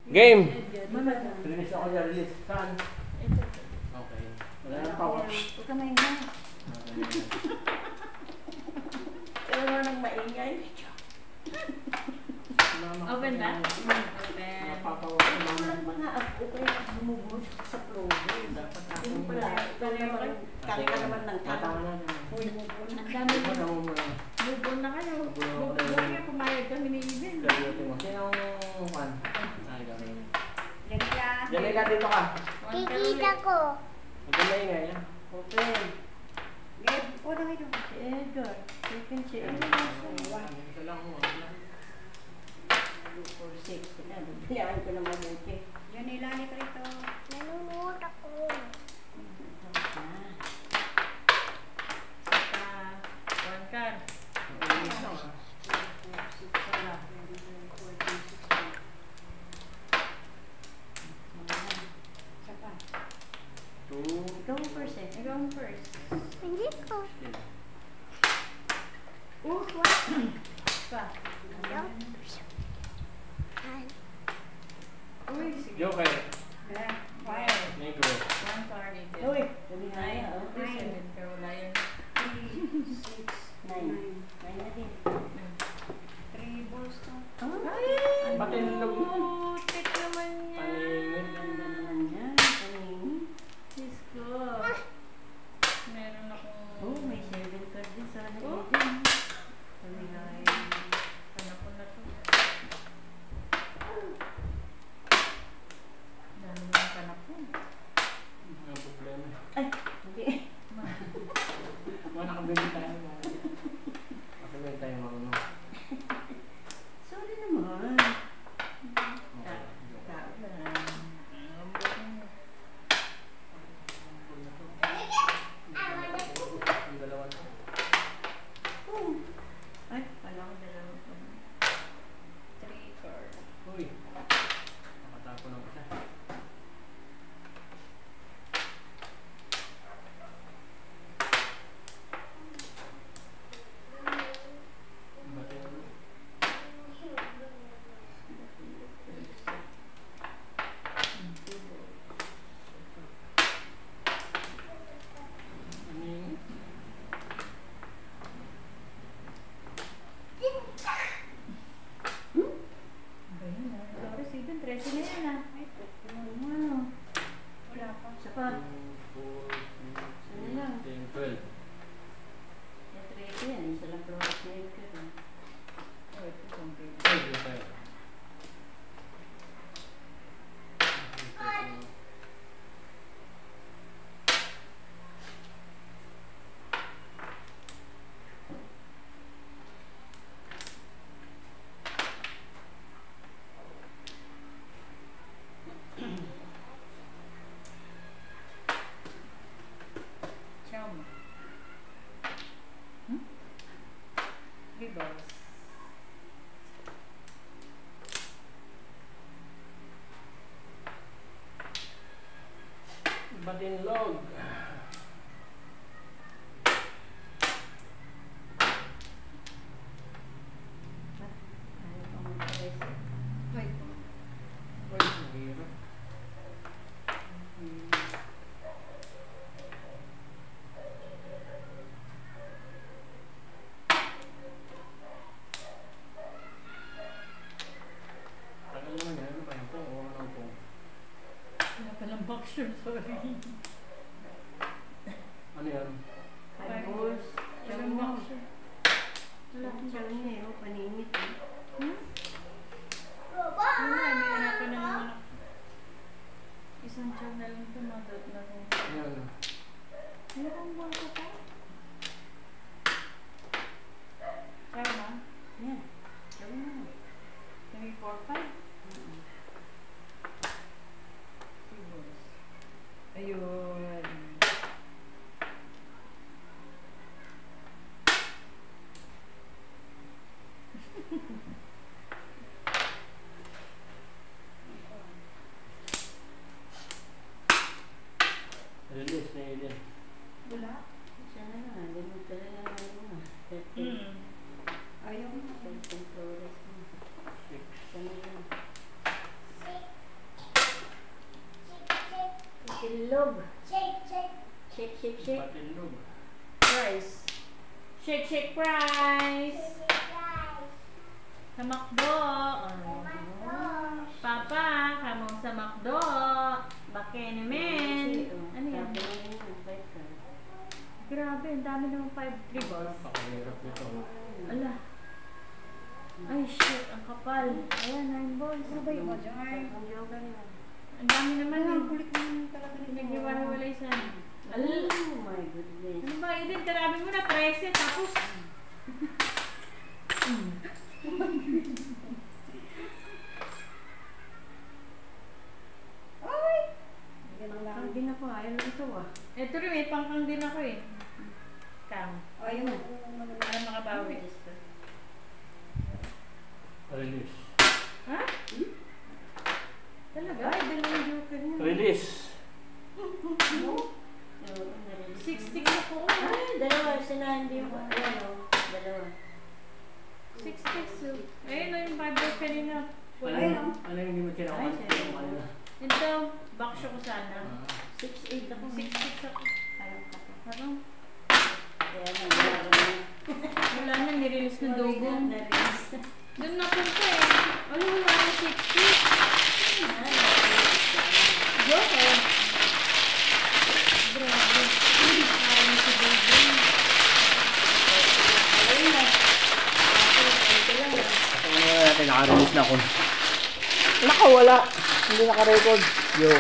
Game! Release ako dyan, release. Saan? Okay. Wala na power. Huwag ka maingay. Kaya mo nang maingay. Open ba? Open. Napapawa ko Ano naman. lang mga ako kaya bumubulot sa program. Dapat Yung pala, ikaw naman, kali ka naman ng Tatama tao. na. Uy, bumubulot. Ang dami Ikaw mo. na mo muna. Bubon na kayo. Bubon ako Bubon dahil- nga pumayag kami ni Ibin. Salutin mo. Sino ang fan? Ay, kami. Janila. Janila, dito ka. Kikita ko. Huwag ka maingay, ha? Open. Gab, o na kayo. Si Edgar. Second si Edgar. Ito lang mo. 2, 4, 6. Bilaan ko na mabuti. Janila, ni Karito. Nanonood ako. One card. Release lang, ha? Two. Ikaw ang first eh. Ikaw ang first. Hindi ko. What? Pa. Uy, sige. Joker. Fire. Negro. One card Ibin. Uy, sabi nga Nine. yan. Oh, 9. 7. Pero wala yun. 6, 9. 9 na din. 3 balls to. Ay! Patinlog mo. Putik naman yan. Paningin. Ganda naman yan. Paningin. Diyos ko. Meron akong... Oh, may 7 card din sa Oh. din. Sabi nga yan. Anak ko na to. Dami ng kanak ko. Ang problema. Ay, hindi. Mga nakabili tayo. Nakabili tayo marunong. Sorry naman. Okay. Tao lang. Ang dalawa na. Oh. Ay, pala ko dalawa pa. 3 card. Uy. Nakatapo ng isa. Batin. Ano? Ba yun ah? Sorry, Steven. 13 na yan ah. Ay, ano? Wala pa. Isa pa. 2, 4, 6, Ano lang? 10, 12. Yung 3 yan. Isa lang flores na yun ka. Oh, ito kung pwede. Ay, dito tayo. Chum. Hmm? Bibos. Batinlog. Ayaw pa mag-press. Wait. Uy, mahirap. Tagal naman yan. Ano ba yan po? Oo, ano po? Wala palang boxer. Sorry. Ano yan? 5 balls. Walang boxer. Wala akong siya niya eh. Oh, paningit eh. Hmm? Wala, may anak ka na naman. Isang chum na lang ito. Madot na rin. Yan. Meron ba ito pa? Chum ah? Yan. Gawin mo. 3, 4, 5. Bibos. Ayun. Release na yun. Wala. Siya na nga. Ganun talaga nga ano. Hmm. Ayaw mo. 13 flores na. 6. Siya na lang. Itlog. Shake, shake, shake. Patilog. Rice. Shake, shake, fries. Sa McDo. Papa, kamong sa McDo. Bakit naman? Ano yan? Grabe, ang dami naman 5 tribbles. Pakahirap nito. Ala. Ay, shit, ang kapal. Ayan, 9 balls. Ano ba yung Jai? Ang yoga niya. Ang dami naman Ang eh. kulit naman talaga nito. Naghiwalay sa... Ala. Oh my goodness. Ano ba, Eden? Karami mo na 13, tapos... Ay! Ganun lang. Ang din ako, ayaw na ito ah. Ito rin, may pangkang din ako eh. Kang. Ayun na. Para makabawi. Release. Ha? Talaga? Ay, dalawang joker niya. Release. 60 ko po. Ay, dalawa. Sinandi mo. Ayan o. Dalawa. 60 so. Ayun na yung 5 balls kanina. Ano yung hindi mo kinakain? Ito, baksyo ko sana. 6-8 ako. 6 ako. Ayaw ka pa. Parang Kaya na, ginagawa niya. wala na, nirelease ng dugong. Na-release. Doon napunta eh. Ano wala na 60? Joker. Grabe. Parang si dugong. Ayun na. Ito lang. Ano na natin, naka-release na ako. Nakawala. Hindi naka-record. Yo.